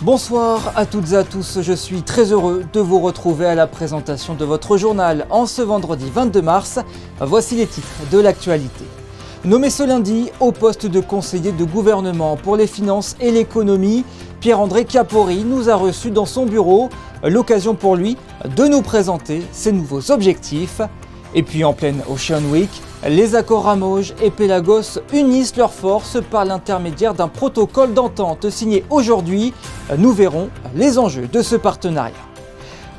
Bonsoir à toutes et à tous, je suis très heureux de vous retrouver à la présentation de votre journal en ce vendredi 22 mars. Voici les titres de l'actualité. Nommé ce lundi au poste de conseiller de gouvernement pour les finances et l'économie, Pierre-André Capori nous a reçus dans son bureau, l'occasion pour lui de nous présenter ses nouveaux objectifs. Et puis en pleine Ocean Week, les accords Ramoge et Pelagos unissent leurs forces par l'intermédiaire d'un protocole d'entente signé aujourd'hui. Nous verrons les enjeux de ce partenariat.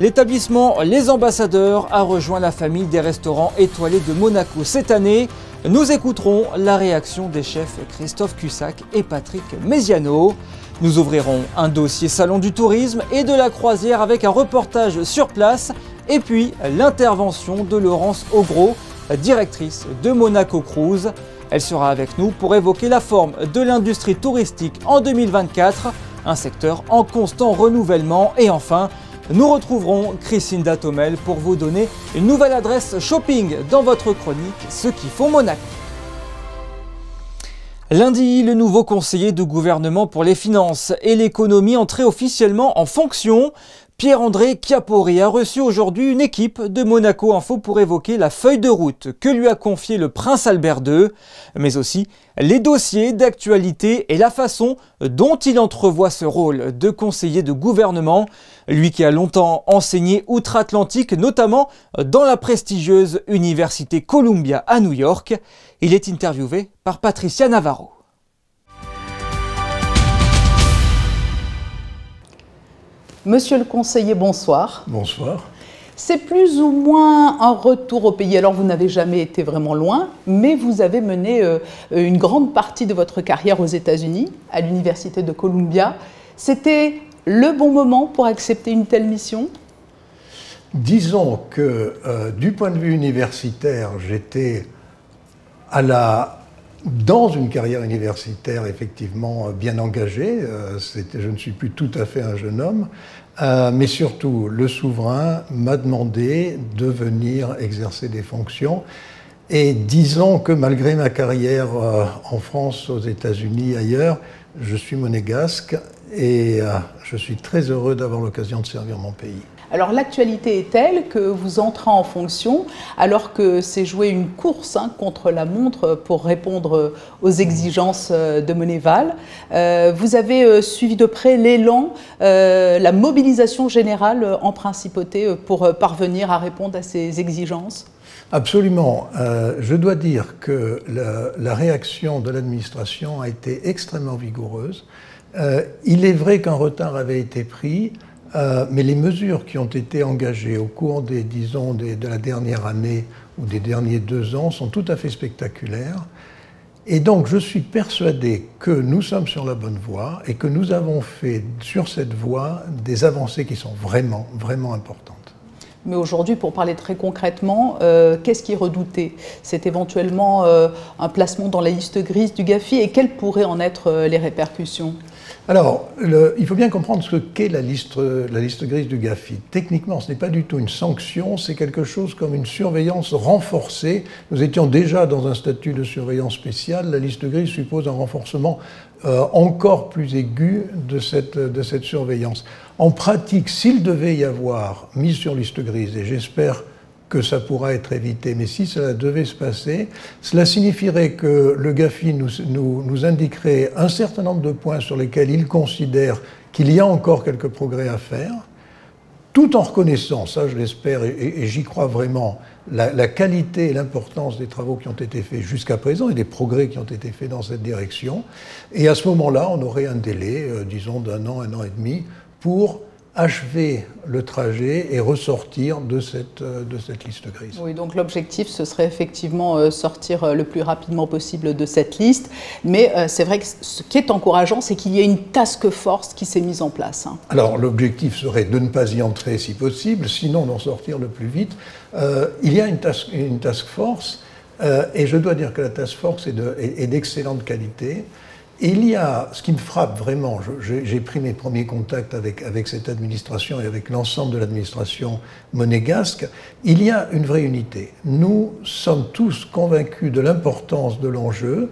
L'établissement Les Ambassadeurs a rejoint la famille des restaurants étoilés de Monaco cette année. Nous écouterons la réaction des chefs Christophe Cussac et Patrick Mesiano. Nous ouvrirons un dossier salon du tourisme et de la croisière avec un reportage sur place. Et puis l'intervention de Laurence Augros, directrice de Monaco Cruise. Elle sera avec nous pour évoquer la forme de l'industrie touristique en 2024, un secteur en constant renouvellement. Et enfin, nous retrouverons Christine Datomel pour vous donner une nouvelle adresse shopping dans votre chronique Ce qui font Monaco. Lundi, le nouveau conseiller de gouvernement pour les finances et l'économie entrait officiellement en fonction. Pierre-André Capori a reçu aujourd'hui une équipe de Monaco Info pour évoquer la feuille de route que lui a confiée le prince Albert II, mais aussi les dossiers d'actualité et la façon dont il entrevoit ce rôle de conseiller de gouvernement. Lui qui a longtemps enseigné outre-Atlantique, notamment dans la prestigieuse université Columbia à New York. Il est interviewé par Patricia Navarro. Monsieur le conseiller, bonsoir. Bonsoir. C'est plus ou moins un retour au pays. Alors, vous n'avez jamais été vraiment loin, mais vous avez mené une grande partie de votre carrière aux États-Unis, à l'université de Columbia. C'était le bon moment pour accepter une telle mission ? Disons que du point de vue universitaire, j'étais dans une carrière universitaire effectivement bien engagée. Je ne suis plus tout à fait un jeune homme, mais surtout le souverain m'a demandé de venir exercer des fonctions. Et disons que malgré ma carrière en France, aux États-Unis, ailleurs, je suis monégasque et je suis très heureux d'avoir l'occasion de servir mon pays. Alors l'actualité est telle que vous entrez en fonction alors que s'est jouée une course contre la montre pour répondre aux exigences de Moneyval. Vous avez suivi de près l'élan, la mobilisation générale en principauté pour parvenir à répondre à ces exigences ? Absolument. Je dois dire que la réaction de l'administration a été extrêmement vigoureuse. Il est vrai qu'un retard avait été pris, mais les mesures qui ont été engagées au cours de la dernière année ou des derniers 2 ans sont tout à fait spectaculaires. Et donc je suis persuadé que nous sommes sur la bonne voie et que nous avons fait sur cette voie des avancées qui sont vraiment, vraiment importantes. Mais aujourd'hui, pour parler très concrètement, qu'est-ce qui est redouté ? C'est éventuellement un placement dans la liste grise du GAFI et quelles pourraient en être les répercussions ? Alors, il faut bien comprendre ce qu'est la liste grise du GAFI. Techniquement, ce n'est pas du tout une sanction, c'est quelque chose comme une surveillance renforcée. Nous étions déjà dans un statut de surveillance spéciale. La liste grise suppose un renforcement encore plus aigu de cette surveillance. En pratique, s'il devait y avoir mise sur liste grise, et j'espère que ça pourra être évité, mais si cela devait se passer, cela signifierait que le GAFI nous indiquerait un certain nombre de points sur lesquels il considère qu'il y a encore quelques progrès à faire, tout en reconnaissant, ça je l'espère et j'y crois vraiment, la qualité et l'importance des travaux qui ont été faits jusqu'à présent et des progrès qui ont été faits dans cette direction. Et à ce moment-là, on aurait un délai, disons, d'1 an, 1 an et demi, pour achever le trajet et ressortir de cette liste grise. Oui, donc l'objectif, ce serait effectivement sortir le plus rapidement possible de cette liste. Mais c'est vrai que ce qui est encourageant, c'est qu'il y a une task force qui s'est mise en place. Alors l'objectif serait de ne pas y entrer si possible, sinon d'en sortir le plus vite. Il y a une task force et je dois dire que la task force est d'excellente qualité. Et il y a, ce qui me frappe vraiment, j'ai pris mes premiers contacts avec cette administration et avec l'ensemble de l'administration monégasque, il y a une vraie unité. Nous sommes tous convaincus de l'importance de l'enjeu,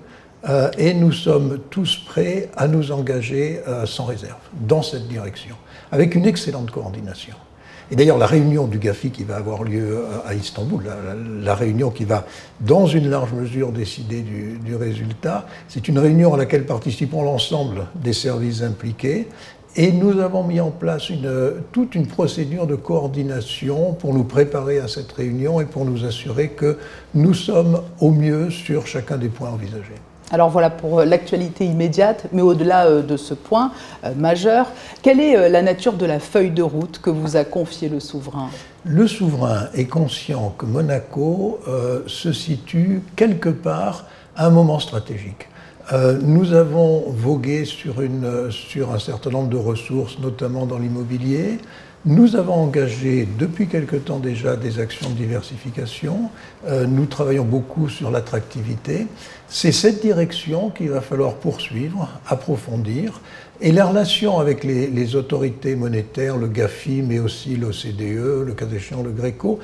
et nous sommes tous prêts à nous engager sans réserve dans cette direction, avec une excellente coordination. Et d'ailleurs, la réunion du GAFI qui va avoir lieu à Istanbul, la réunion qui va, dans une large mesure, décider du résultat, c'est une réunion à laquelle participeront l'ensemble des services impliqués. Et nous avons mis en place toute une procédure de coordination pour nous préparer à cette réunion et pour nous assurer que nous sommes au mieux sur chacun des points envisagés. Alors voilà pour l'actualité immédiate, mais au-delà de ce point majeur, quelle est la nature de la feuille de route que vous a confiée le souverain ? Le souverain est conscient que Monaco se situe quelque part à un moment stratégique. Nous avons vogué sur un certain nombre de ressources, notamment dans l'immobilier. Nous avons engagé depuis quelque temps déjà des actions de diversification. Nous travaillons beaucoup sur l'attractivité. C'est cette direction qu'il va falloir poursuivre, approfondir. Et la relation avec les autorités monétaires, le GAFI, mais aussi l'OCDE, le cas échéant le GRECO,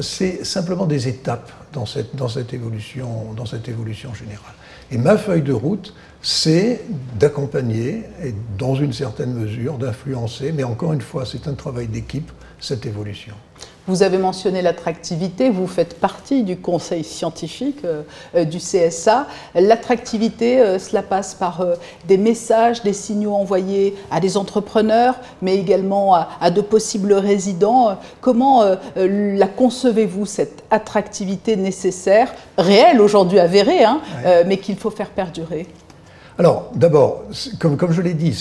c'est simplement des étapes dans cette évolution générale. Et ma feuille de route, c'est d'accompagner et dans une certaine mesure d'influencer, mais encore une fois, c'est un travail d'équipe, cette évolution. Vous avez mentionné l'attractivité, vous faites partie du conseil scientifique du CSA. L'attractivité, cela passe par des messages, des signaux envoyés à des entrepreneurs, mais également à de possibles résidents. Comment la concevez-vous, cette attractivité nécessaire, réelle aujourd'hui, avérée, hein, mais qu'il faut faire perdurer ? Alors, d'abord, comme je l'ai dit,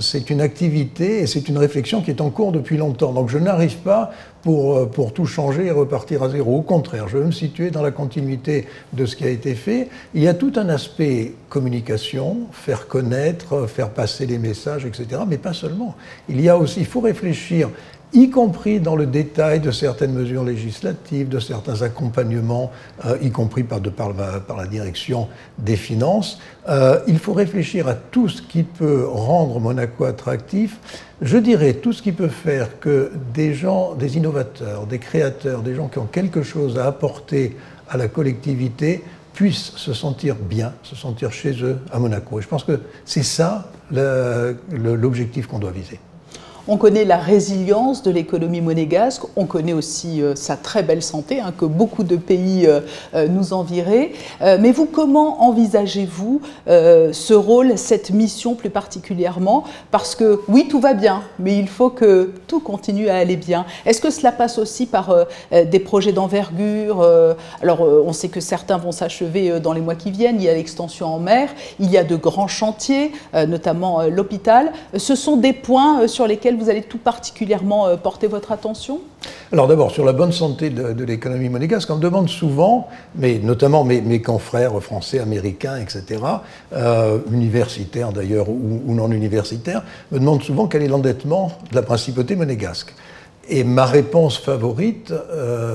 c'est une activité et c'est une réflexion qui est en cours depuis longtemps. Donc je n'arrive pas pour tout changer et repartir à zéro. Au contraire, je veux me situer dans la continuité de ce qui a été fait. Il y a tout un aspect communication, faire connaître, faire passer les messages, etc. Mais pas seulement. Il faut réfléchir, y compris dans le détail de certaines mesures législatives, de certains accompagnements, y compris par la direction des finances. Il faut réfléchir à tout ce qui peut rendre Monaco attractif. Je dirais tout ce qui peut faire que des gens, des innovateurs, des créateurs, des gens qui ont quelque chose à apporter à la collectivité puissent se sentir bien, se sentir chez eux à Monaco. Et je pense que c'est ça l'objectif qu'on doit viser. On connaît la résilience de l'économie monégasque, on connaît aussi sa très belle santé, hein, que beaucoup de pays nous envieraient. Mais vous, comment envisagez-vous ce rôle, cette mission plus particulièrement? Parce que oui, tout va bien, mais il faut que tout continue à aller bien. Est-ce que cela passe aussi par des projets d'envergure? Alors, on sait que certains vont s'achever dans les mois qui viennent. Il y a l'extension en mer, il y a de grands chantiers, notamment l'hôpital. Ce sont des points sur lesquels vous allez tout particulièrement porter votre attention? Alors d'abord, sur la bonne santé de l'économie monégasque, on me demande souvent, mais notamment mes confrères français, américains, etc., universitaires d'ailleurs ou non universitaires, me demandent souvent quel est l'endettement de la principauté monégasque. Et ma réponse favorite,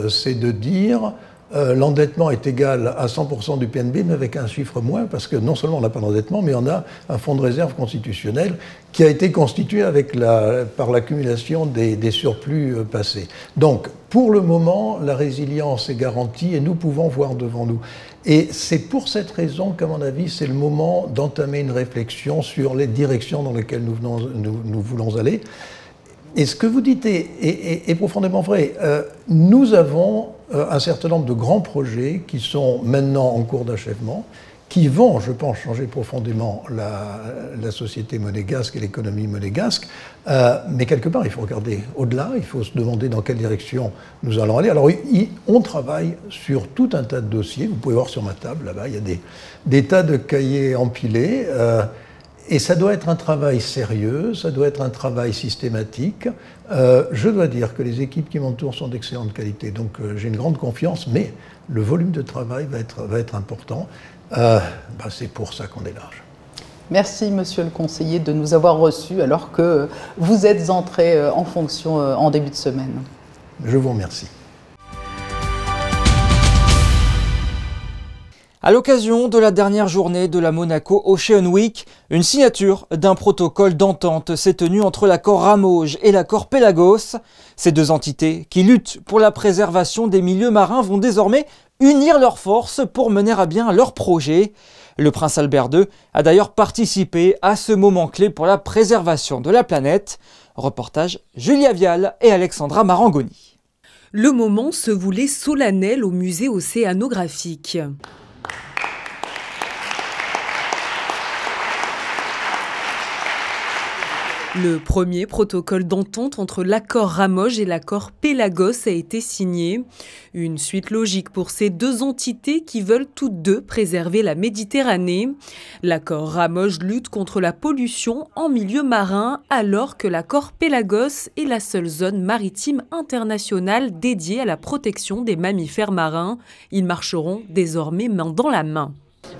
c'est de dire l'endettement est égal à 100% du PNB, mais avec un chiffre moins, parce que non seulement on n'a pas d'endettement, mais on a un fonds de réserve constitutionnel qui a été constitué par l'accumulation des surplus passés. Donc, pour le moment, la résilience est garantie et nous pouvons voir devant nous. Et c'est pour cette raison qu'à mon avis, c'est le moment d'entamer une réflexion sur les directions dans lesquelles nous voulons aller. Et ce que vous dites est profondément vrai. Nous avons un certain nombre de grands projets qui sont maintenant en cours d'achèvement, qui vont, je pense, changer profondément la société monégasque et l'économie monégasque. Mais quelque part, il faut regarder au-delà, il faut se demander dans quelle direction nous allons aller. Alors, on travaille sur tout un tas de dossiers. Vous pouvez voir sur ma table, là-bas, il y a des tas de cahiers empilés. Et ça doit être un travail sérieux, ça doit être un travail systématique. Je dois dire que les équipes qui m'entourent sont d'excellente qualité, donc j'ai une grande confiance, mais le volume de travail va être important. C'est pour ça qu'on est large. Merci, monsieur le conseiller, de nous avoir reçus alors que vous êtes entré en fonction en début de semaine. Je vous remercie. À l'occasion de la dernière journée de la Monaco Ocean Week, une signature d'un protocole d'entente s'est tenue entre l'accord Ramoge et l'accord Pelagos. Ces deux entités qui luttent pour la préservation des milieux marins vont désormais unir leurs forces pour mener à bien leur projet. Le prince Albert II a d'ailleurs participé à ce moment clé pour la préservation de la planète. Reportage Julia Vial et Alexandra Marangoni. Le moment se voulait solennel au musée océanographique. Le premier protocole d'entente entre l'accord Ramoge et l'accord Pélagos a été signé. Une suite logique pour ces deux entités qui veulent toutes deux préserver la Méditerranée. L'accord Ramoge lutte contre la pollution en milieu marin, alors que l'accord Pélagos est la seule zone maritime internationale dédiée à la protection des mammifères marins. Ils marcheront désormais main dans la main.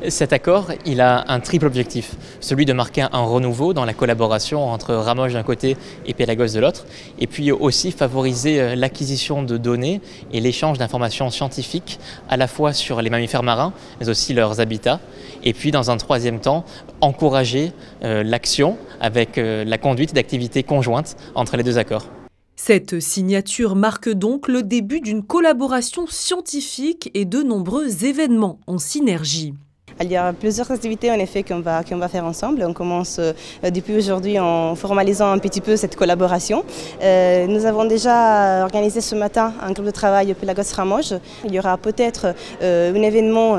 Cet accord, il a un triple objectif, celui de marquer un renouveau dans la collaboration entre Ramoge d'un côté et Pélagos de l'autre, et puis aussi favoriser l'acquisition de données et l'échange d'informations scientifiques à la fois sur les mammifères marins, mais aussi leurs habitats, et puis dans un troisième temps, encourager l'action avec la conduite d'activités conjointes entre les deux accords. Cette signature marque donc le début d'une collaboration scientifique et de nombreux événements en synergie. Il y a plusieurs activités en effet qu'on va faire ensemble. On commence depuis aujourd'hui en formalisant un petit peu cette collaboration. Nous avons déjà organisé ce matin un groupe de travail Pélagos-Ramoge. Il y aura peut-être un événement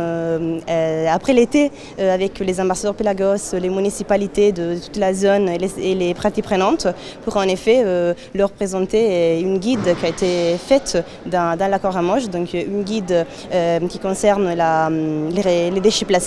après l'été avec les ambassadeurs Pélagos, les municipalités de toute la zone et les parties prenantes pour en effet leur présenter une guide qui a été faite dans l'accord Ramoge, donc une guide qui concerne les déchets plastiques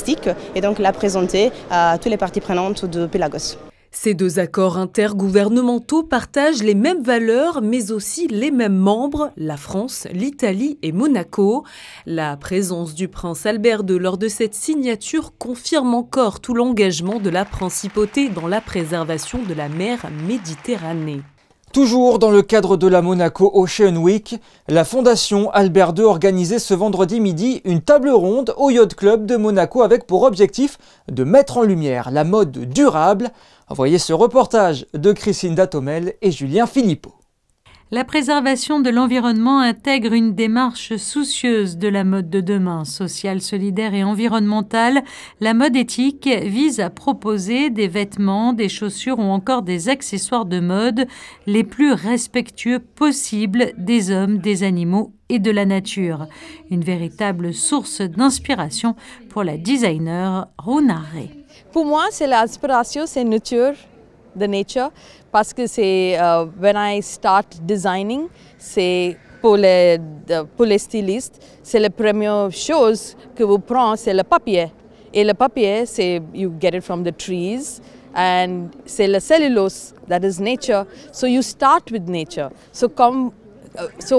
et donc la présenter à toutes les parties prenantes de Pélagos. Ces deux accords intergouvernementaux partagent les mêmes valeurs, mais aussi les mêmes membres, la France, l'Italie et Monaco. La présence du prince Albert II lors de cette signature confirme encore tout l'engagement de la principauté dans la préservation de la mer Méditerranée. Toujours dans le cadre de la Monaco Ocean Week, la Fondation Albert II organisait ce vendredi midi une table ronde au Yacht Club de Monaco avec pour objectif de mettre en lumière la mode durable. Voyez ce reportage de Christine Datomel et Julien Philippot. La préservation de l'environnement intègre une démarche soucieuse de la mode de demain, sociale, solidaire et environnementale. La mode éthique vise à proposer des vêtements, des chaussures ou encore des accessoires de mode les plus respectueux possibles des hommes, des animaux et de la nature. Une véritable source d'inspiration pour la designer Runare. Pour moi, c'est l'inspiration, c'est nature. The nature, parce que c'est when I start designing, c'est pour les stylistes, c'est la première chose que vous prenez, c'est le papier. Et le papier, c'est you get it from the trees, and c'est le cellulose, that is nature. So you start with nature. So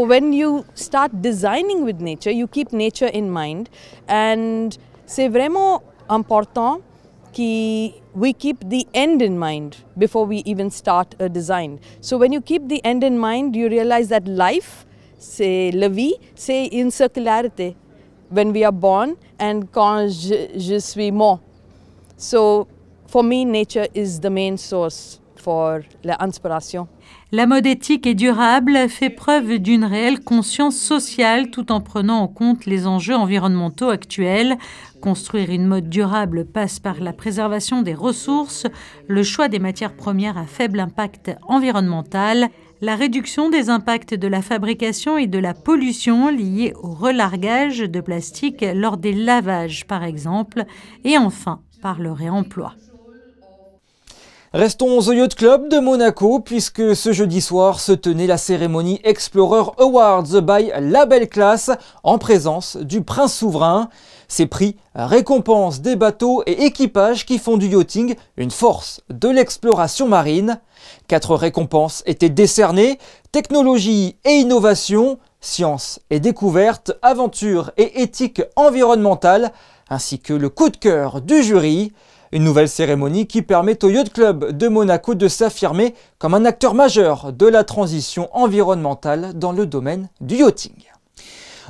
when you start designing with nature, you keep nature in mind, and c'est vraiment important we keep the end in mind before we even start a design. So when you keep the end in mind, you realize that life, c'est la vie, c'est une circularité. When we are born and quand je suis mort. So for me, nature is the main source for l'inspiration. La mode éthique et durable fait preuve d'une réelle conscience sociale tout en prenant en compte les enjeux environnementaux actuels. Construire une mode durable passe par la préservation des ressources, le choix des matières premières à faible impact environnemental, la réduction des impacts de la fabrication et de la pollution liés au relargage de plastique lors des lavages par exemple, et enfin par le réemploi. Restons au Yacht Club de Monaco puisque ce jeudi soir se tenait la cérémonie Explorer Awards by Label Class en présence du prince souverain. Ces prix récompensent des bateaux et équipages qui font du yachting une force de l'exploration marine. 4 récompenses étaient décernées, technologie et innovation, science et découverte, aventure et éthique environnementale, ainsi que le coup de cœur du jury. Une nouvelle cérémonie qui permet au Yacht Club de Monaco de s'affirmer comme un acteur majeur de la transition environnementale dans le domaine du yachting.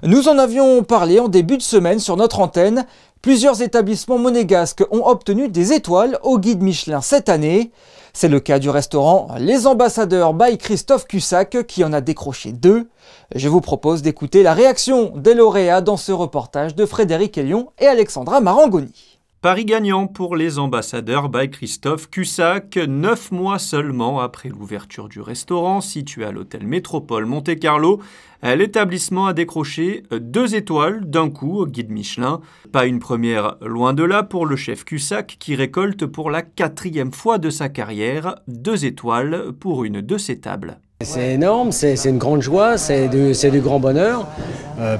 Nous en avions parlé en début de semaine sur notre antenne. Plusieurs établissements monégasques ont obtenu des étoiles au guide Michelin cette année. C'est le cas du restaurant Les Ambassadeurs by Christophe Cussac qui en a décroché 2. Je vous propose d'écouter la réaction des lauréats dans ce reportage de Frédéric Elion et Alexandra Marangoni. Pari gagnant pour les Ambassadeurs by Christophe Cussac, 9 mois seulement après l'ouverture du restaurant situé à l'hôtel Métropole Monte-Carlo. L'établissement a décroché 2 étoiles d'un coup au guide Michelin. Pas une première, loin de là, pour le chef Cussac qui récolte pour la 4e fois de sa carrière 2 étoiles pour une de ses tables. C'est énorme, c'est une grande joie, c'est du grand bonheur.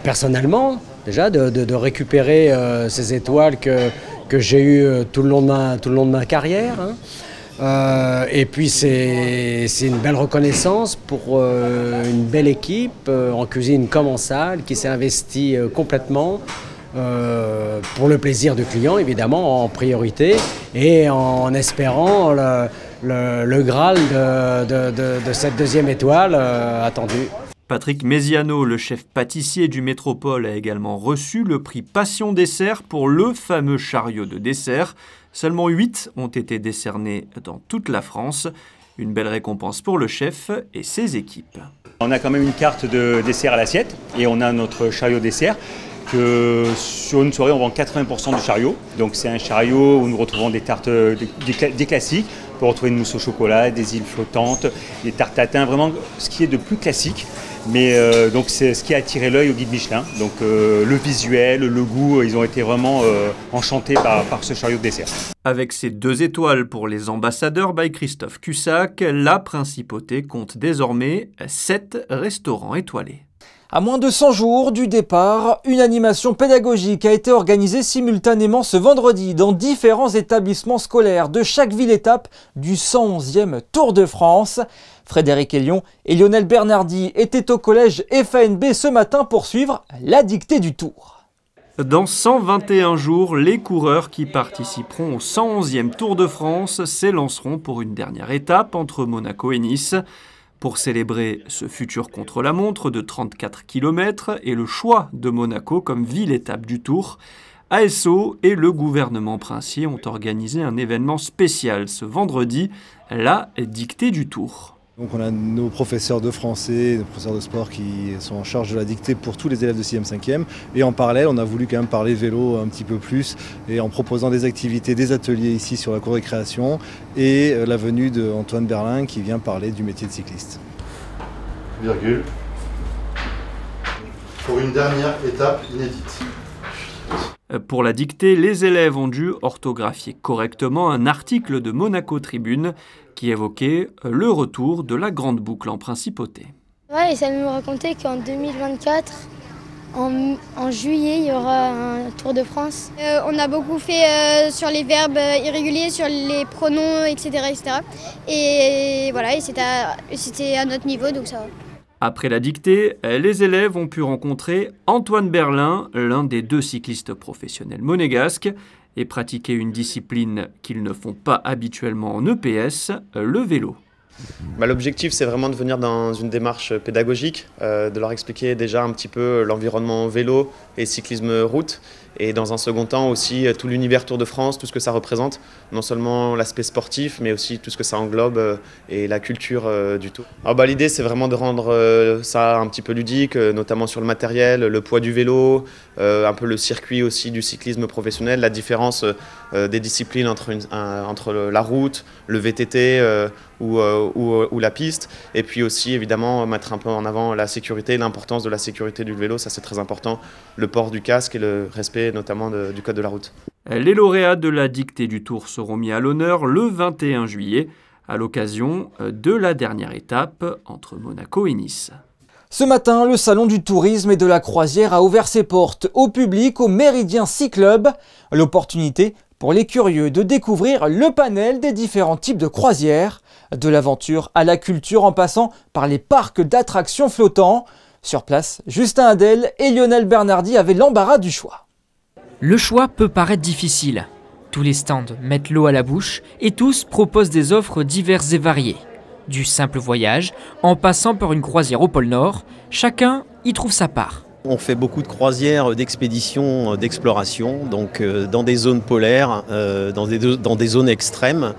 Personnellement, déjà, de récupérer ces étoiles que j'ai eues tout le long de ma carrière. Et puis c'est une belle reconnaissance pour une belle équipe en cuisine comme en salle qui s'est investie complètement pour le plaisir du client évidemment en priorité et en espérant le Graal de cette 2e étoile attendue. Patrick Mesiano, le chef pâtissier du Métropole, a également reçu le prix Passion Dessert pour le fameux chariot de dessert. Seulement 8 ont été décernés dans toute la France. Une belle récompense pour le chef et ses équipes. On a quand même une carte de dessert à l'assiette et on a notre chariot dessert. Que sur une soirée, on vend 80% du chariot. Donc c'est un chariot où nous retrouvons des tartes, des classiques. On peut retrouver une mousse au chocolat, des îles flottantes, des tartes tatin, vraiment ce qui est de plus classique. Mais donc c'est ce qui a attiré l'œil au guide Michelin. Donc le visuel, le goût, ils ont été vraiment enchantés par ce chariot de dessert. Avec ses 2 étoiles pour les Ambassadeurs by Christophe Cussac, la principauté compte désormais 7 restaurants étoilés. À moins de 100 jours du départ, une animation pédagogique a été organisée simultanément ce vendredi dans différents établissements scolaires de chaque ville-étape du 111e Tour de France. Frédéric Elion et Lionel Bernardi étaient au collège FANB ce matin pour suivre la dictée du Tour. Dans 121 jours, les coureurs qui participeront au 111e Tour de France s'élanceront pour une dernière étape entre Monaco et Nice. Pour célébrer ce futur contre-la-montre de 34 km et le choix de Monaco comme ville-étape du Tour, ASO et le gouvernement princier ont organisé un événement spécial ce vendredi, la dictée du Tour. Donc on a nos professeurs de français, nos professeurs de sport qui sont en charge de la dictée pour tous les élèves de 6e, 5e. Et en parallèle, on a voulu quand même parler vélo un petit peu plus et en proposant des activités, des ateliers ici sur la cour récréation et la venue d'Antoine Berlin qui vient parler du métier de cycliste. Virgule. Pour une dernière étape inédite. Pour la dictée, les élèves ont dû orthographier correctement un article de Monaco Tribune qui évoquait le retour de la grande boucle en principauté. Ouais, et ça nous racontait qu'en 2024, en juillet, il y aura un Tour de France. On a beaucoup fait sur les verbes irréguliers, sur les pronoms, etc. Et voilà, et c'était à notre niveau, donc ça va. Après la dictée, les élèves ont pu rencontrer Antoine Berlin, l'un des 2 cyclistes professionnels monégasques, et pratiquer une discipline qu'ils ne font pas habituellement en EPS, le vélo. L'objectif, c'est vraiment de venir dans une démarche pédagogique, de leur expliquer déjà un petit peu l'environnement vélo et cyclisme route, et dans un second temps aussi tout l'univers Tour de France, tout ce que ça représente, non seulement l'aspect sportif, mais aussi tout ce que ça englobe et la culture du Tour. L'idée, c'est vraiment de rendre ça un petit peu ludique, notamment sur le matériel, le poids du vélo, un peu le circuit aussi du cyclisme professionnel, la différence des disciplines entre la route, le VTT ou la piste, et puis aussi évidemment mettre un peu en avant la sécurité, l'importance de la sécurité du vélo, ça c'est très important, le port du casque et le respect notamment du code de la route. Les lauréats de la dictée du Tour seront mis à l'honneur le 21 juillet, à l'occasion de la dernière étape entre Monaco et Nice. Ce matin, le Salon du tourisme et de la croisière a ouvert ses portes au public au Méridien Sea Club. L'opportunité pour les curieux de découvrir le panel des différents types de croisières, de l'aventure à la culture en passant par les parcs d'attractions flottants. Sur place, Justin Adel et Lionel Bernardi avaient l'embarras du choix. Le choix peut paraître difficile. Tous les stands mettent l'eau à la bouche et tous proposent des offres diverses et variées. Du simple voyage, en passant par une croisière au pôle Nord, chacun y trouve sa part. On fait beaucoup de croisières, d'expéditions, d'exploration, donc dans des zones polaires, dans des zones extrêmes,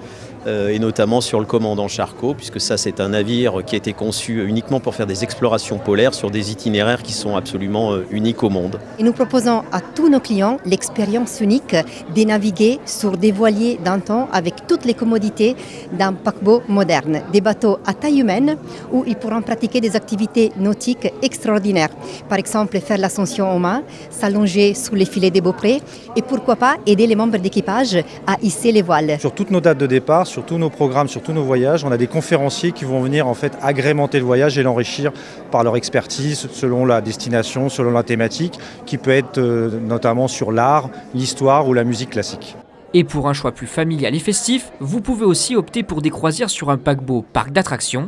et notamment sur le commandant Charcot, puisque ça c'est un navire qui a été conçu uniquement pour faire des explorations polaires sur des itinéraires qui sont absolument uniques au monde. Et nous proposons à tous nos clients l'expérience unique de naviguer sur des voiliers d'antan avec toutes les commodités d'un paquebot moderne, des bateaux à taille humaine où ils pourront pratiquer des activités nautiques extraordinaires. Par exemple, faire l'ascension aux mains, s'allonger sous les filets des beauprés et pourquoi pas aider les membres d'équipage à hisser les voiles. Sur toutes nos dates de départ, sur tous nos programmes, sur tous nos voyages, on a des conférenciers qui vont venir en fait agrémenter le voyage et l'enrichir par leur expertise selon la destination, selon la thématique, qui peut être notamment sur l'art, l'histoire ou la musique classique. Et pour un choix plus familial et festif, vous pouvez aussi opter pour des croisières sur un paquebot parc d'attractions.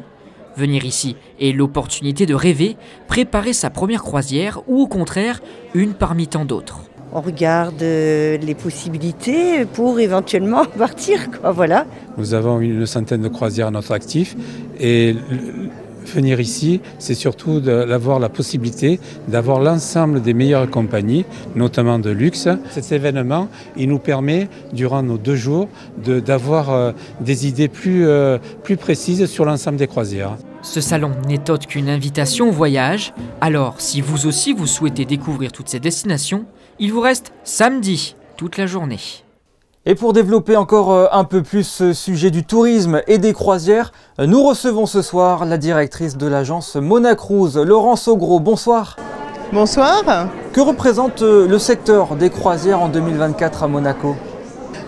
Venir ici est l'opportunité de rêver, préparer sa première croisière ou au contraire, une parmi tant d'autres. On regarde les possibilités pour éventuellement partir, quoi, voilà. Nous avons une centaine de croisières à notre actif et venir ici, c'est surtout d'avoir la possibilité d'avoir l'ensemble des meilleures compagnies, notamment de luxe. Cet événement, il nous permet, durant nos 2 jours, d'avoir des idées plus précises sur l'ensemble des croisières. Ce salon n'est autre qu'une invitation au voyage. Alors, si vous aussi vous souhaitez découvrir toutes ces destinations, il vous reste samedi, toute la journée. Et pour développer encore un peu plus ce sujet du tourisme et des croisières, nous recevons ce soir la directrice de l'agence Monacruise, Laurence Augros. Bonsoir. Bonsoir. Que représente le secteur des croisières en 2024 à Monaco?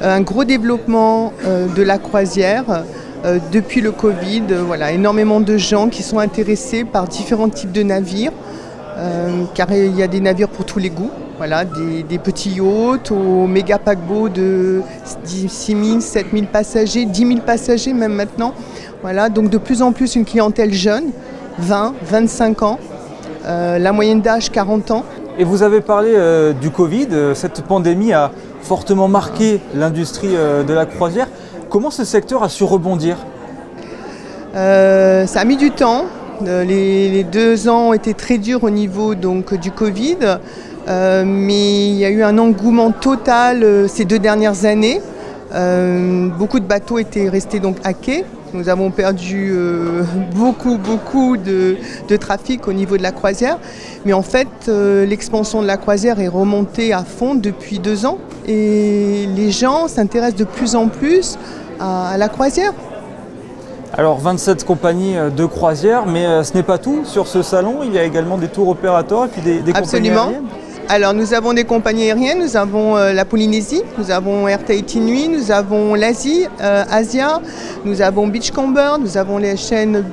Un gros développement de la croisière. Depuis le Covid, voilà, énormément de gens qui sont intéressés par différents types de navires, car il y a des navires pour tous les goûts, voilà, des petits yachts aux méga paquebots de 6 000, 7 000 passagers, 10 000 passagers même maintenant. Voilà, donc de plus en plus une clientèle jeune, 20, 25 ans, la moyenne d'âge 40 ans. Et vous avez parlé du Covid, cette pandémie a fortement marqué l'industrie de la croisière. Comment ce secteur a su rebondir? Ça a mis du temps. Les 2 ans ont été très durs au niveau donc, du Covid, mais il y a eu un engouement total ces 2 dernières années. Beaucoup de bateaux étaient restés donc à quai. Nous avons perdu beaucoup de trafic au niveau de la croisière. Mais en fait, l'expansion de la croisière est remontée à fond depuis 2 ans. Et les gens s'intéressent de plus en plus à la croisière. Alors 27 compagnies de croisière, mais ce n'est pas tout. Sur ce salon, il y a également des tours opérateurs et puis des compagnies aériennes. Alors nous avons des compagnies aériennes, nous avons la Polynésie, nous avons Air Tahiti Nui, nous avons l'Asie, Asia, nous avons Beachcomber, nous avons les chaînes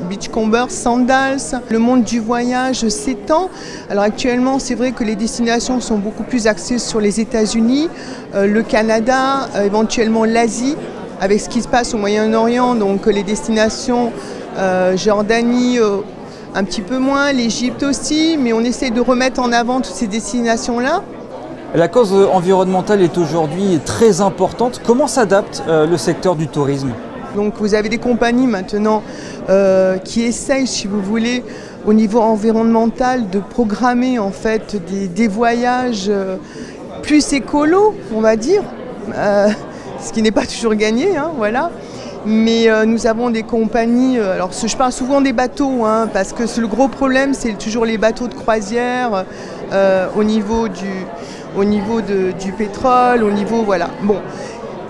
Beachcomber, Sandals. Le monde du voyage s'étend. Alors actuellement, c'est vrai que les destinations sont beaucoup plus axées sur les États-Unis, le Canada, éventuellement l'Asie, avec ce qui se passe au Moyen-Orient, donc les destinations Jordanie, un petit peu moins, l'Égypte aussi, mais on essaie de remettre en avant toutes ces destinations-là. La cause environnementale est aujourd'hui très importante. Comment s'adapte le secteur du tourisme? Donc vous avez des compagnies maintenant qui essayent, si vous voulez, au niveau environnemental, de programmer en fait des voyages plus écolos, on va dire, ce qui n'est pas toujours gagné, hein, voilà. Mais nous avons des compagnies, alors je parle souvent des bateaux, hein, parce que le gros problème c'est toujours les bateaux de croisière au niveau du pétrole, au niveau, voilà. Bon,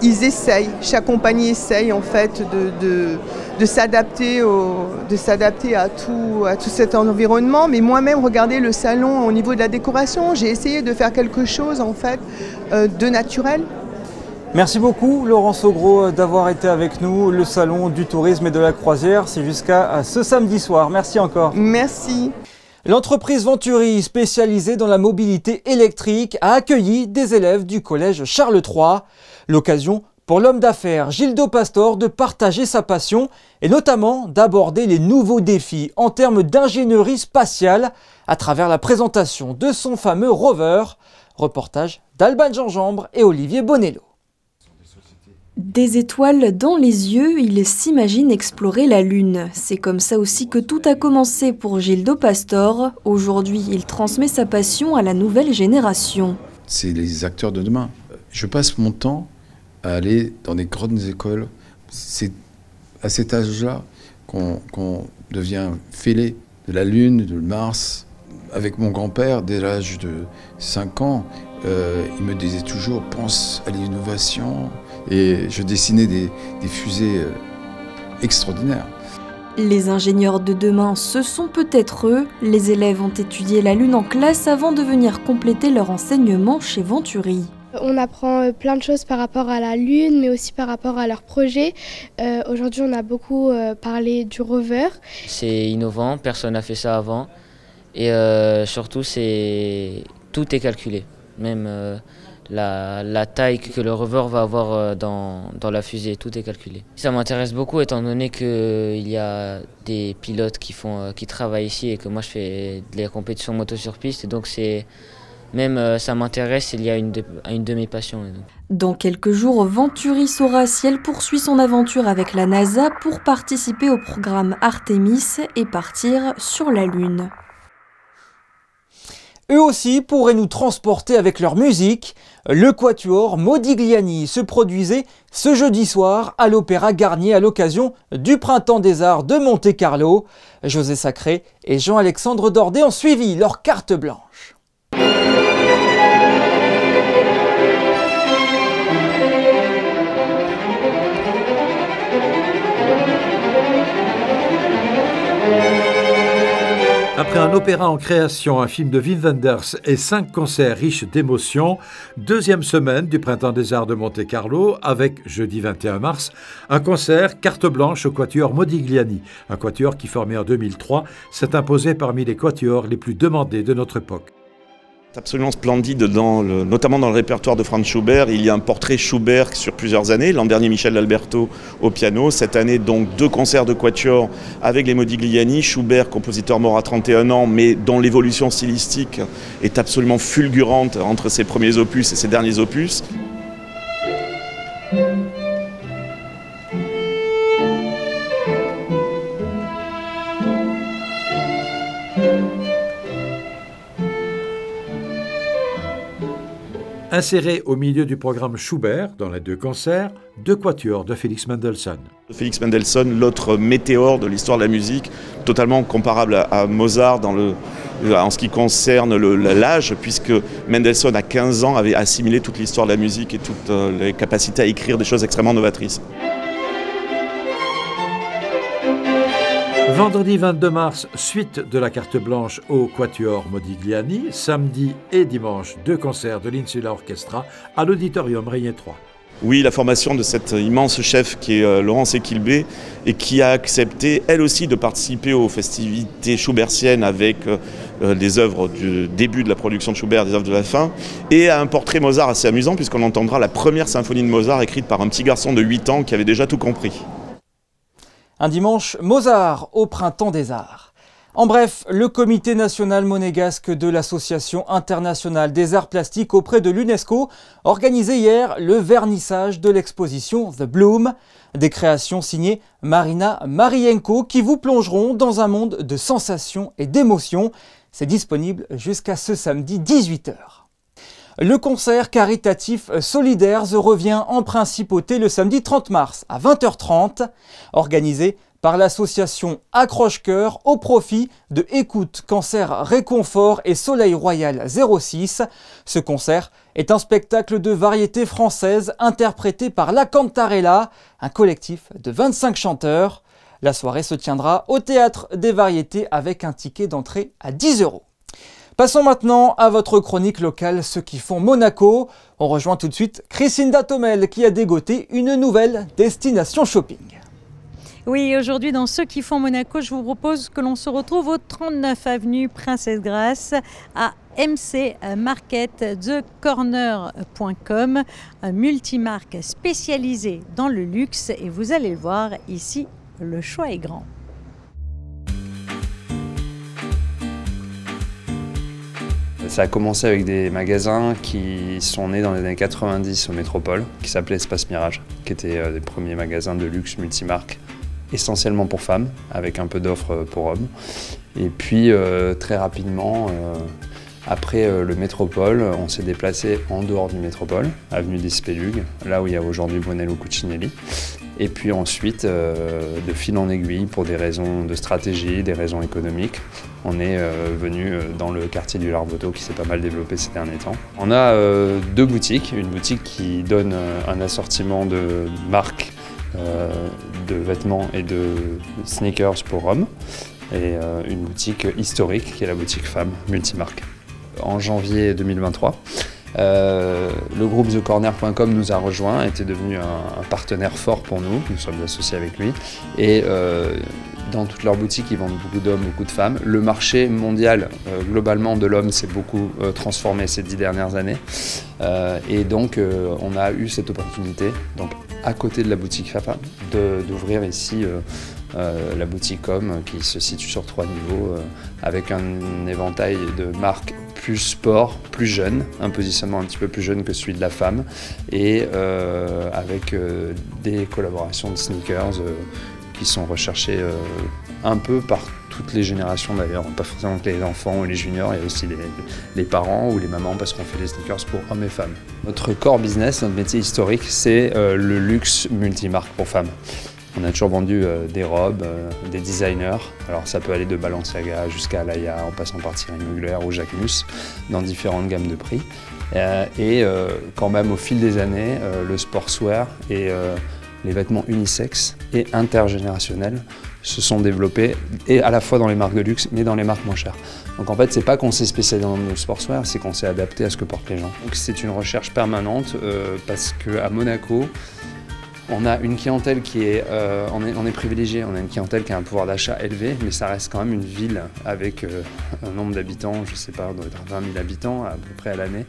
ils essayent, chaque compagnie essaye en fait de s'adapter à tout cet environnement. Mais moi-même, regardez le salon au niveau de la décoration, j'ai essayé de faire quelque chose en fait de naturel. Merci beaucoup Laurence Augros d'avoir été avec nous. Le salon du tourisme et de la croisière, c'est jusqu'à ce samedi soir. Merci encore. Merci. L'entreprise Venturi, spécialisée dans la mobilité électrique, a accueilli des élèves du collège Charles III. L'occasion pour l'homme d'affaires Gildo Pastor de partager sa passion et notamment d'aborder les nouveaux défis en termes d'ingénierie spatiale à travers la présentation de son fameux rover. Reportage d'Alban Gingembre et Olivier Bonello. Des étoiles dans les yeux, il s'imagine explorer la Lune. C'est comme ça aussi que tout a commencé pour Gildo Pastor. Aujourd'hui, il transmet sa passion à la nouvelle génération. C'est les acteurs de demain. Je passe mon temps à aller dans des grandes écoles. C'est à cet âge-là qu'on devient fêlé de la Lune, de Mars. Avec mon grand-père, dès l'âge de 5 ans, il me disait toujours « pense à l'innovation ». Et je dessinais des fusées extraordinaires. Les ingénieurs de demain, ce sont peut-être eux. Les élèves ont étudié la Lune en classe avant de venir compléter leur enseignement chez Venturi. On apprend plein de choses par rapport à la Lune, mais aussi par rapport à leurs projets. Aujourd'hui, on a beaucoup parlé du rover. C'est innovant, personne n'a fait ça avant. Et surtout, tout est calculé. Même la taille que le rover va avoir dans la fusée, tout est calculé. Ça m'intéresse beaucoup étant donné qu'il y a des pilotes qui travaillent ici et que moi je fais des compétitions moto sur piste. Et donc ça m'intéresse, il y a une de mes passions. Dans quelques jours, Venturi saura si elle poursuit son aventure avec la NASA pour participer au programme Artemis et partir sur la Lune. Eux aussi pourraient nous transporter avec leur musique. Le quatuor Modigliani se produisait ce jeudi soir à l'Opéra Garnier à l'occasion du Printemps des Arts de Monte-Carlo. José Sacré et Jean-Alexandre Dordet ont suivi leur carte blanche. Après un opéra en création, un film de Wim Wenders et 5 concerts riches d'émotions, deuxième semaine du Printemps des Arts de Monte-Carlo avec, jeudi 21 mars, un concert carte blanche au quatuor Modigliani, un quatuor qui, formé en 2003, s'est imposé parmi les quatuors les plus demandés de notre époque. C'est absolument splendide, notamment dans le répertoire de Franz Schubert. Il y a un portrait Schubert sur plusieurs années. L'an dernier, Michel Alberto au piano. Cette année, donc, 2 concerts de quatuor avec les Modigliani. Schubert, compositeur mort à 31 ans, mais dont l'évolution stylistique est absolument fulgurante entre ses premiers opus et ses derniers opus. Inséré au milieu du programme Schubert, dans les 2 concerts, 2 quatuors de Félix Mendelssohn. Félix Mendelssohn, l'autre météore de l'histoire de la musique, totalement comparable à Mozart en ce qui concerne l'âge, puisque Mendelssohn, à 15 ans, avait assimilé toute l'histoire de la musique et toutes les capacités à écrire des choses extrêmement novatrices. Vendredi 22 mars, suite de la carte blanche au quatuor Modigliani. Samedi et dimanche, 2 concerts de l'Insula Orchestra à l'Auditorium Régnier 3. Oui, la formation de cette immense chef qui est Laurence Equilbé et qui a accepté, elle aussi, de participer aux festivités schubertiennes avec des œuvres du début de la production de Schubert, des œuvres de la fin, et a un portrait Mozart assez amusant puisqu'on entendra la première symphonie de Mozart écrite par un petit garçon de 8 ans qui avait déjà tout compris. Un dimanche Mozart au Printemps des Arts. En bref, le comité national monégasque de l'Association internationale des arts plastiques auprès de l'UNESCO organisait hier le vernissage de l'exposition The Bloom, des créations signées Marina Marienko qui vous plongeront dans un monde de sensations et d'émotions. C'est disponible jusqu'à ce samedi 18h. Le concert caritatif Solidaires revient en principauté le samedi 30 mars à 20h30, organisé par l'association Accroche-Cœur au profit de Écoute, Cancer, Réconfort et Soleil Royal 06. Ce concert est un spectacle de variété française interprété par La Cantarella, un collectif de 25 chanteurs. La soirée se tiendra au Théâtre des Variétés avec un ticket d'entrée à 10 €. Passons maintenant à votre chronique locale, ceux qui font Monaco. On rejoint tout de suite Christine Datomel qui a dégoté une nouvelle destination shopping. Oui, aujourd'hui dans Ceux qui font Monaco, je vous propose que l'on se retrouve au 39 avenue Princesse Grace à MC Market TheCorner.com, un multimarque spécialisé dans le luxe et vous allez le voir ici, le choix est grand. Ça a commencé avec des magasins qui sont nés dans les années 90 aux métropoles, qui s'appelaient Espace Mirage, qui étaient des premiers magasins de luxe multimarques, essentiellement pour femmes, avec un peu d'offres pour hommes. Et puis très rapidement, après le métropole, on s'est déplacé en dehors du métropole, avenue des Spélugues, là où il y a aujourd'hui Brunello Cucinelli. Et puis ensuite, de fil en aiguille, pour des raisons de stratégie, des raisons économiques, on est venu dans le quartier du Larvoto qui s'est pas mal développé ces derniers temps. On a deux boutiques, une boutique qui donne un assortiment de marques de vêtements et de sneakers pour hommes, et une boutique historique qui est la boutique Femmes Multimarque. En janvier 2023, le groupe TheCorner.com nous a rejoints, était devenu un partenaire fort pour nous, nous sommes associés avec lui. Et dans toutes leurs boutiques, ils vendent beaucoup d'hommes, beaucoup de femmes. Le marché mondial, globalement, de l'homme s'est beaucoup transformé ces 10 dernières années. Et donc, on a eu cette opportunité, donc, à côté de la boutique Femme, d'ouvrir ici la boutique Homme, qui se situe sur 3 niveaux, avec un éventail de marques plus sport, plus jeune, un positionnement un petit peu plus jeune que celui de la femme, et avec des collaborations de sneakers qui sont recherchées un peu par toutes les générations d'ailleurs, pas forcément que les enfants ou les juniors, il y a aussi les parents ou les mamans, parce qu'on fait des sneakers pour hommes et femmes. Notre core business, notre métier historique, c'est le luxe multimarque pour femmes. On a toujours vendu des robes, des designers, alors ça peut aller de Balenciaga jusqu'à Alaïa, en passant par Thierry Mugler ou Jacquemus, dans différentes gammes de prix. Et quand même au fil des années, le sportswear et les vêtements unisexes et intergénérationnels se sont développés, et à la fois dans les marques de luxe, mais dans les marques moins chères. Donc en fait, c'est pas qu'on s'est spécialisé dans le sportswear, c'est qu'on s'est adapté à ce que portent les gens. Donc c'est une recherche permanente, parce qu'à Monaco, on a une clientèle qui est, on est privilégié, on a une clientèle qui a un pouvoir d'achat élevé, mais ça reste quand même une ville avec un nombre d'habitants, je sais pas, on doit être 20 000 habitants à peu près à l'année.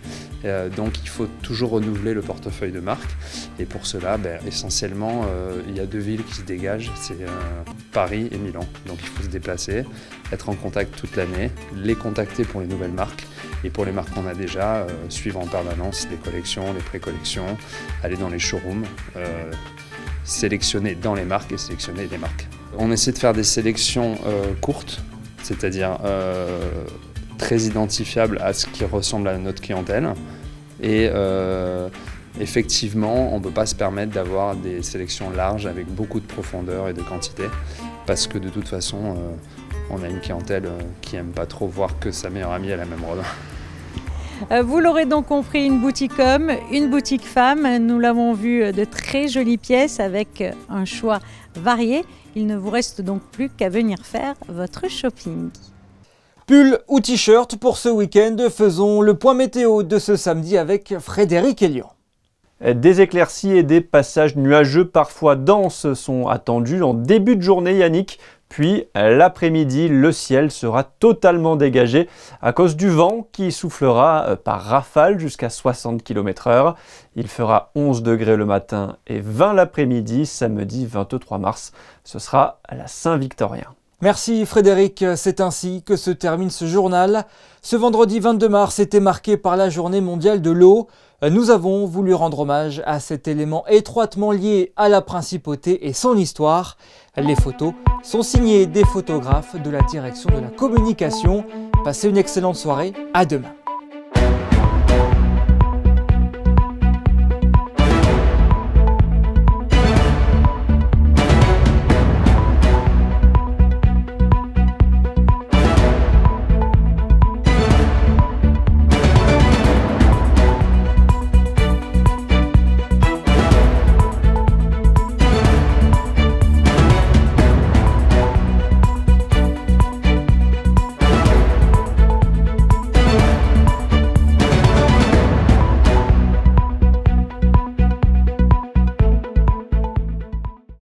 Donc il faut toujours renouveler le portefeuille de marques. Et pour cela, essentiellement, il y a deux villes qui se dégagent, c'est Paris et Milan. Donc il faut se déplacer, être en contact toute l'année, les contacter pour les nouvelles marques. Et pour les marques qu'on a déjà, suivre en permanence les collections, les pré-collections, aller dans les showrooms, sélectionner dans les marques et sélectionner des marques. On essaie de faire des sélections courtes, c'est-à-dire très identifiables à ce qui ressemble à notre clientèle. Et effectivement, on ne peut pas se permettre d'avoir des sélections larges avec beaucoup de profondeur et de quantité, parce que de toute façon, on a une clientèle qui n'aime pas trop voir que sa meilleure amie a la même robe. Vous l'aurez donc compris, une boutique homme, une boutique femme. Nous l'avons vu, de très jolies pièces avec un choix varié. Il ne vous reste donc plus qu'à venir faire votre shopping. Pull ou t-shirt pour ce week-end, faisons le point météo de ce samedi avec Frédéric Elion. Des éclaircies et des passages nuageux parfois denses sont attendus en début de journée, Yannick. Puis l'après-midi, le ciel sera totalement dégagé à cause du vent qui soufflera par rafale jusqu'à 60 km/h. Il fera 11 degrés le matin et 20 l'après-midi, samedi 23 mars. Ce sera à la Saint-Victorien. Merci Frédéric, c'est ainsi que se termine ce journal. Ce vendredi 22 mars était marqué par la journée mondiale de l'eau. Nous avons voulu rendre hommage à cet élément étroitement lié à la principauté et son histoire. Les photos sont signées des photographes de la direction de la communication. Passez une excellente soirée, à demain.